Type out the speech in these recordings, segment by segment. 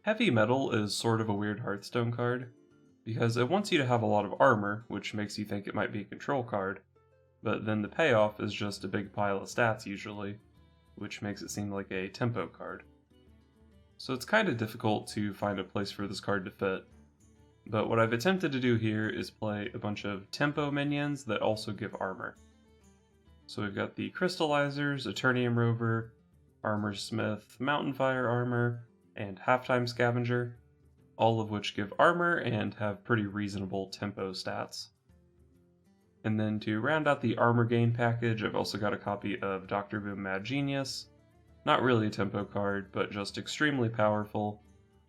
Heavy Metal is sort of a weird Hearthstone card, because it wants you to have a lot of armor, which makes you think it might be a control card, but then the payoff is just a big pile of stats usually, which makes it seem like a tempo card. So it's kind of difficult to find a place for this card to fit, but what I've attempted to do here is play a bunch of tempo minions that also give armor. So we've got the Crystallizers, Eternium Rover, Armor Smith, Mountain Fire Armor, and Halftime Scavenger, all of which give armor and have pretty reasonable tempo stats. And then to round out the armor gain package, I've also got a copy of Dr. Boom Mad Genius. Not really a tempo card, but just extremely powerful,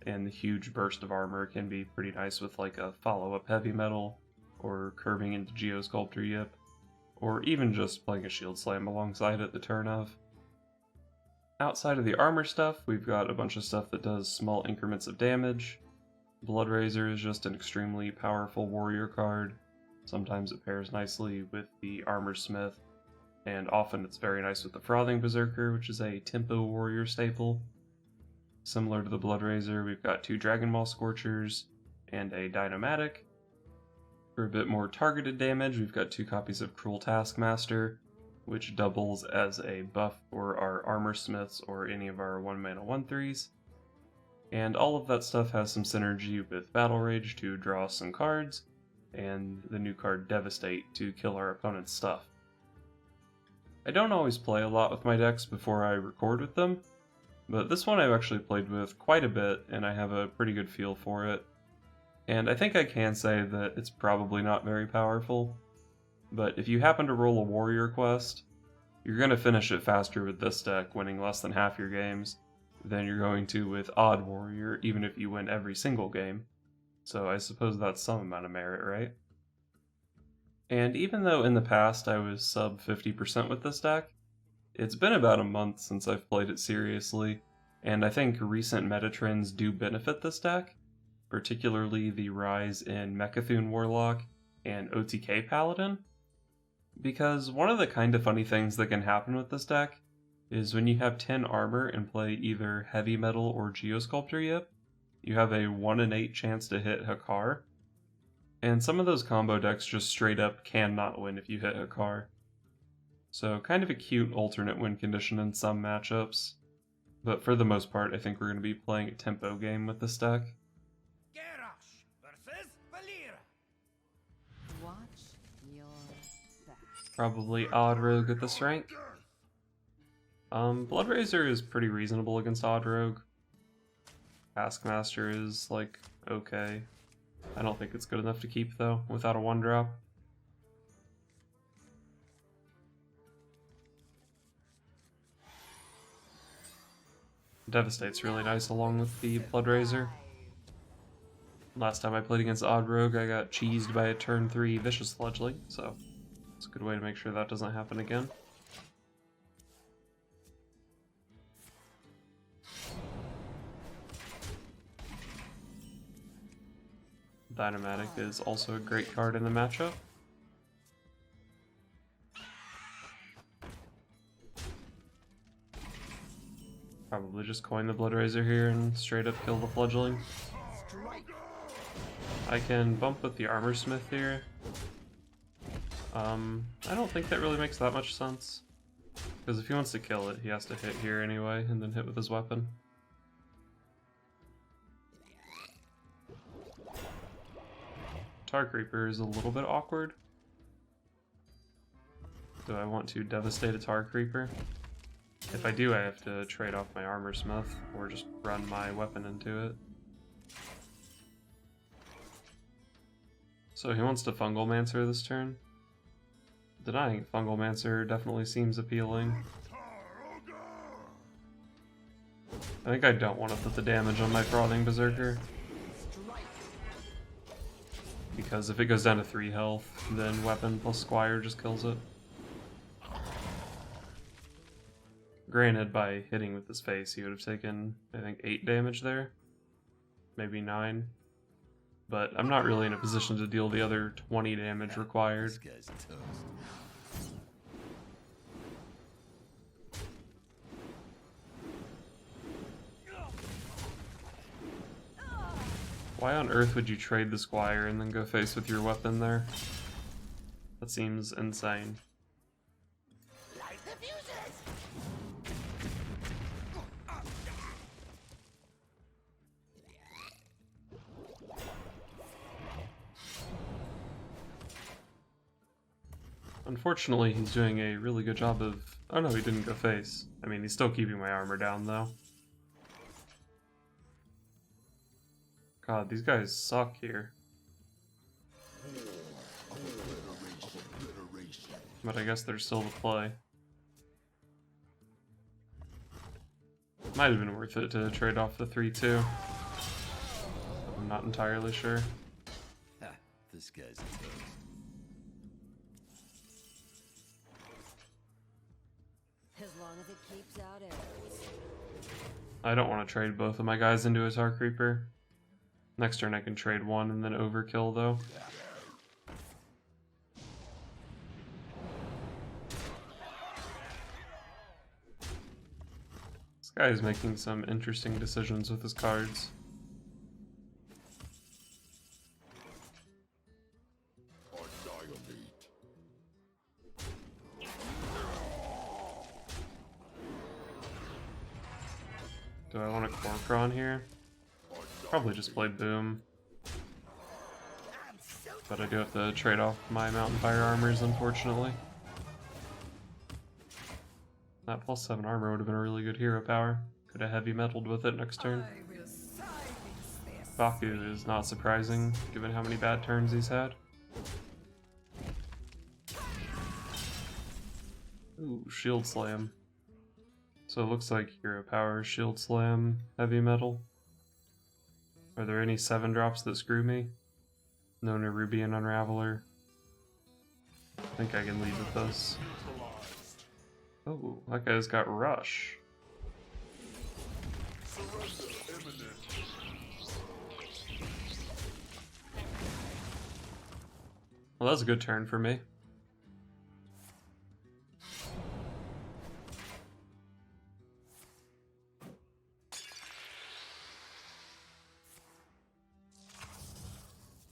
and the huge burst of armor can be pretty nice with like a follow-up Heavy Metal, or curving into Geosculptor Yip, or even just playing a Shield Slam alongside it the turn of. Outside of the armor stuff, we've got a bunch of stuff that does small increments of damage. Blood Razor is just an extremely powerful warrior card. Sometimes it pairs nicely with the Armor Smith, and often it's very nice with the Frothing Berserker, which is a tempo warrior staple. Similar to the Blood Razor, we've got 2 Dragon Maw Scorchers and a Dynomatic. For a bit more targeted damage, we've got 2 copies of Cruel Taskmaster, which doubles as a buff for our Armor Smiths or any of our 1-mana 1/3s. And all of that stuff has some synergy with Battle Rage to draw some cards, and the new card Devastate to kill our opponent's stuff. I don't always play a lot with my decks before I record with them, but this one I've actually played with quite a bit and I have a pretty good feel for it. And I think I can say that it's probably not very powerful, but if you happen to roll a warrior quest, you're going to finish it faster with this deck, winning less than half your games, than you're going to with odd warrior, even if you win every single game. So I suppose that's some amount of merit, right? And even though in the past I was sub 50% with this deck, it's been about a month since I've played it seriously, and I think recent meta trends do benefit this deck, particularly the rise in Mechathune Warlock and OTK Paladin. Because one of the kind of funny things that can happen with this deck is when you have 10 armor and play either Heavy Metal or Geosculptor Yip, you have a 1 in 8 chance to hit Hakar. And some of those combo decks just straight up cannot win if you hit Hakar. So kind of a cute alternate win condition in some matchups. But for the most part, I think we're going to be playing a tempo game with this deck. Probably Odd Rogue at this rank. Blood Razor is pretty reasonable against Odd Rogue. Taskmaster is, like, okay. I don't think it's good enough to keep, though, without a 1-drop. Devastate's really nice along with the Blood Razor. Last time I played against Odd Rogue, I got cheesed by a turn 3 Vicious Fledgling, so it's a good way to make sure that doesn't happen again. Dynomatic is also a great card in the matchup. Probably just coin the Blood Razor here and straight up kill the Fledgling. I can bump with the Armor Smith here. I don't think that really makes that much sense. Because if he wants to kill it, he has to hit here anyway, and then hit with his weapon. Tar Creeper is a little bit awkward. Do I want to devastate a Tar Creeper? If I do, I have to trade off my Armor Smith, or just run my weapon into it. So he wants to Fungalmancer this turn. Denying Fungalmancer definitely seems appealing. I think I don't want to put the damage on my Frothing Berserker. Because if it goes down to 3 health, then Weapon plus Squire just kills it. Granted, by hitting with his face, he would have taken, I think, 8 damage there. Maybe 9. But I'm not really in a position to deal the other 20 damage required. Why on earth would you trade the squire and then go face with your weapon there? That seems insane. Light the fuses! Unfortunately, he's doing a really good job of... Oh no, he didn't go face. I mean, he's still keeping my armor down, though. God, these guys suck here. But I guess they're still the play. Might have been worth it to trade off the 3-2. I'm not entirely sure. This guy's As long as it keeps out arrows. I don't want to trade both of my guys into a Tar Creeper. Next turn I can trade one and then overkill, though. This guy is making some interesting decisions with his cards. Do I want a Corcoran here? Probably just play Boom. But I do have to trade off my Mountain Fire armors, unfortunately. That +7 armor would have been a really good hero power. Could have heavy metaled with it next turn. Baku is not surprising, given how many bad turns he's had. Ooh, Shield Slam. So it looks like Hero Power, Shield Slam, Heavy Metal. Are there any 7-drops that screw me? No Nerubian Unraveler. I think I can leave with this. Oh, that guy's got Rush. Well, that was a good turn for me.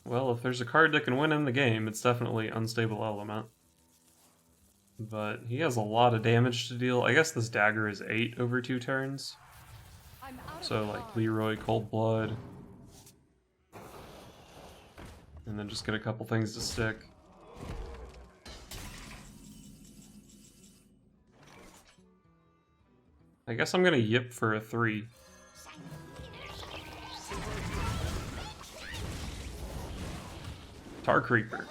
Well, if there's a card that can win in the game, it's definitely Unstable Element. But he has a lot of damage to deal. I guess this dagger is 8 over 2 turns. So like Leroy, Cold Blood. And then just get a couple things to stick. I guess I'm gonna yip for a 3. Tar Creeper.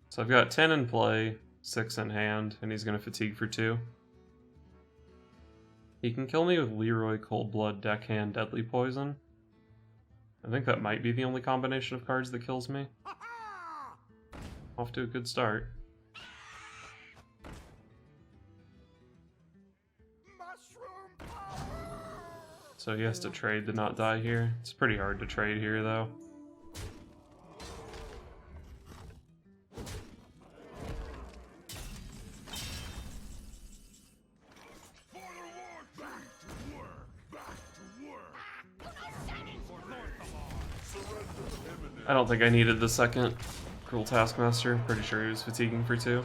So I've got 10 in play, 6 in hand, and he's going to fatigue for 2. He can kill me with Leroy, Cold Blood, Deckhand, Deadly Poison. I think that might be the only combination of cards that kills me. Off to a good start. So he has to trade to not die here. It's pretty hard to trade here, though. I don't think I needed the second Cruel Taskmaster. Pretty sure he was fatiguing for 2.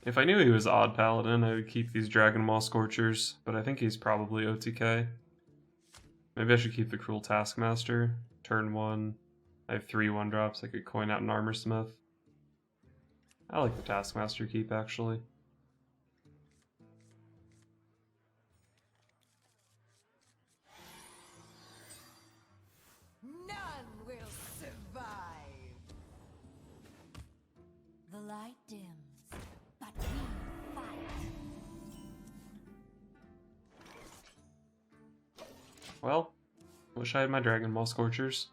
If I knew he was Odd Paladin, I would keep these Dragon Maw Scorchers, but I think he's probably OTK. Maybe I should keep the Cruel Taskmaster. Turn 1. I have 3 1-drops. I could coin out an Armor Smith. I like the Taskmaster keep, actually. None will survive. The light dims, but we fight. Well, wish I had my Dragon Maw Scorchers.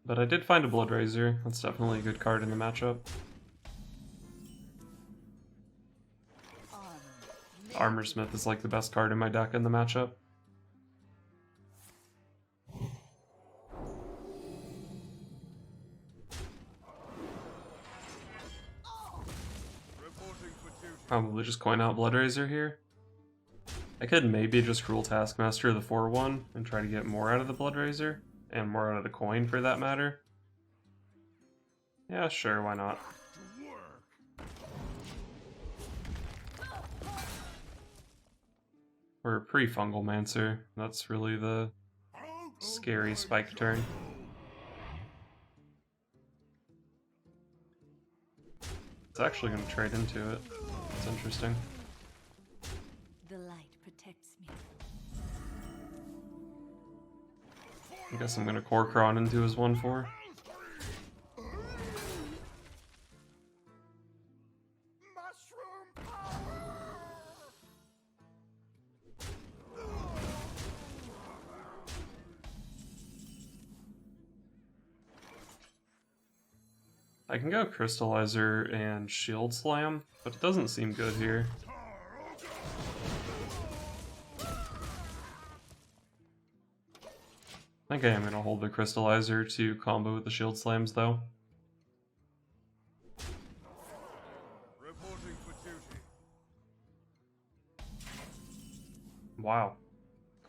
But I did find a Blood Razor. That's definitely a good card in the matchup. Armor Smith is like the best card in my deck in the matchup. Probably just coin out Blood Razor here. I could maybe just Cruel Taskmaster the 4-1 and try to get more out of the Blood Razor, and more out of the coin for that matter. Yeah, sure, why not? Or pre-Fungal Mancer. That's really the scary spike turn. It's actually going to trade into it. It's interesting. The light protects me. I guess I'm going to Korkron into his 1-4. I can go Crystallizer and Shield Slam, but it doesn't seem good here. I think I am going to hold the Crystallizer to combo with the Shield Slams, though. Wow.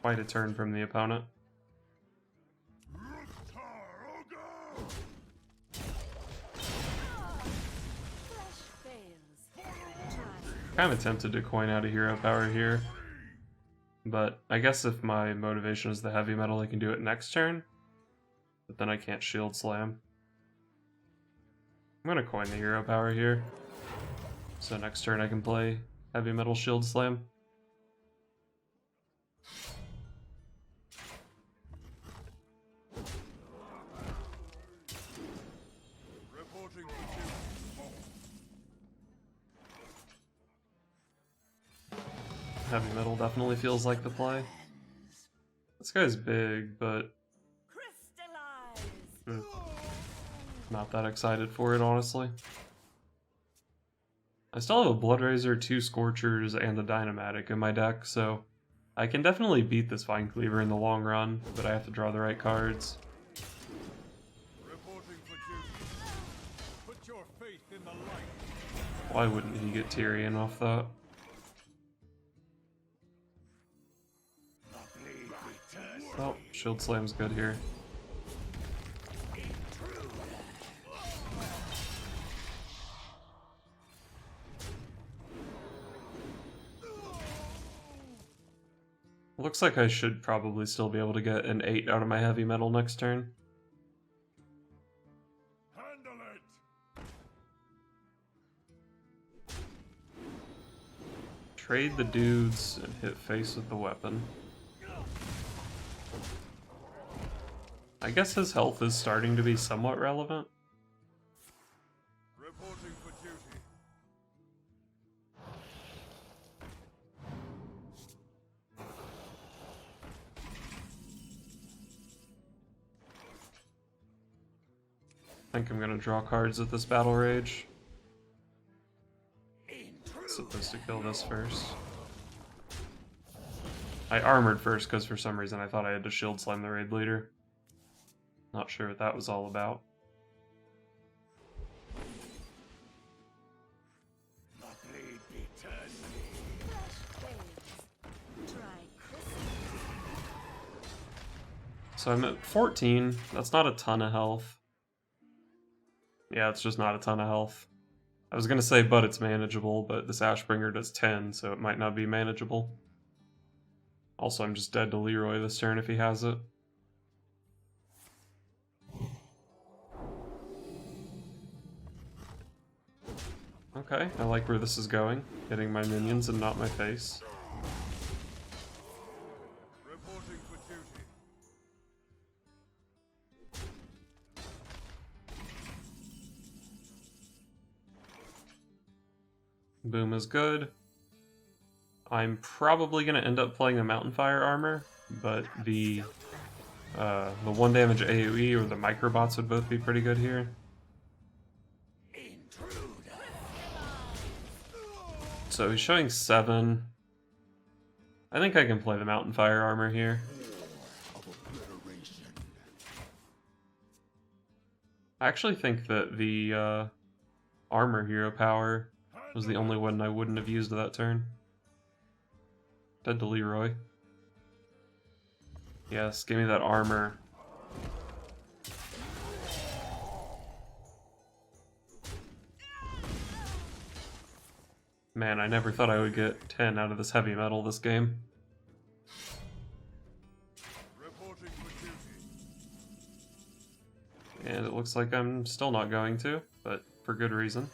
Quite a turn from the opponent. Kind of tempted to coin out a hero power here, but I guess if my motivation is the heavy metal, I can do it next turn, but then I can't shield slam. I'm gonna coin the hero power here, so next turn I can play heavy metal shield slam. Heavy metal definitely feels like the play. This guy's big, but not that excited for it, honestly. I still have a Blood Razor, 2 Scorchers, and a Dynamatic in my deck, so I can definitely beat this Vine Cleaver in the long run, but I have to draw the right cards. Why wouldn't he get Tyrion off that? Oh, Shield Slam's good here. Looks like I should probably still be able to get an 8 out of my heavy metal next turn. Handle it. Trade the dudes and hit face with the weapon. I guess his health is starting to be somewhat relevant. Reporting for duty. I think I'm gonna draw cards with this Battle Rage. Supposed to kill this first. I armored first because for some reason I thought I had to shield slam the raid leader. Not sure what that was all about. So I'm at 14. That's not a ton of health. Yeah, it's just not a ton of health. I was gonna say, but it's manageable, but this Ashbringer does 10, so it might not be manageable. Also, I'm just dead to Leroy this turn if he has it. Okay, I like where this is going. Hitting my minions and not my face. Reporting for duty. Boom is good. I'm probably going to end up playing the Mountain Fire armor, but the The 1 damage AoE or the microbots would both be pretty good here. So he's showing 7. I think I can play the Mountain Fire armor here. I actually think that the armor hero power was the only one I wouldn't have used that turn. Dead to Leroy. Yes, give me that armor. Man, I never thought I would get 10 out of this heavy metal this game. Reporting for duty. And it looks like I'm still not going to, but for good reason.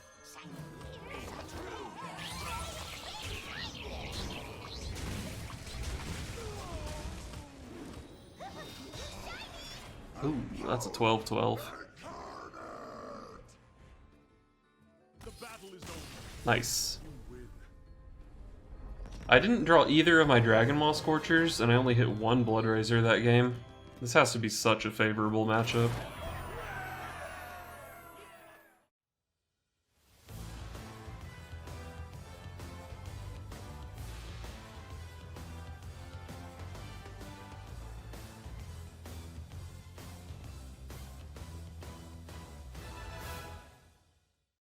Ooh, that's a 12-12. The battle is over. Nice. I didn't draw either of my Dragon Maw Scorchers, and I only hit 1 Blood Razor that game. This has to be such a favorable matchup.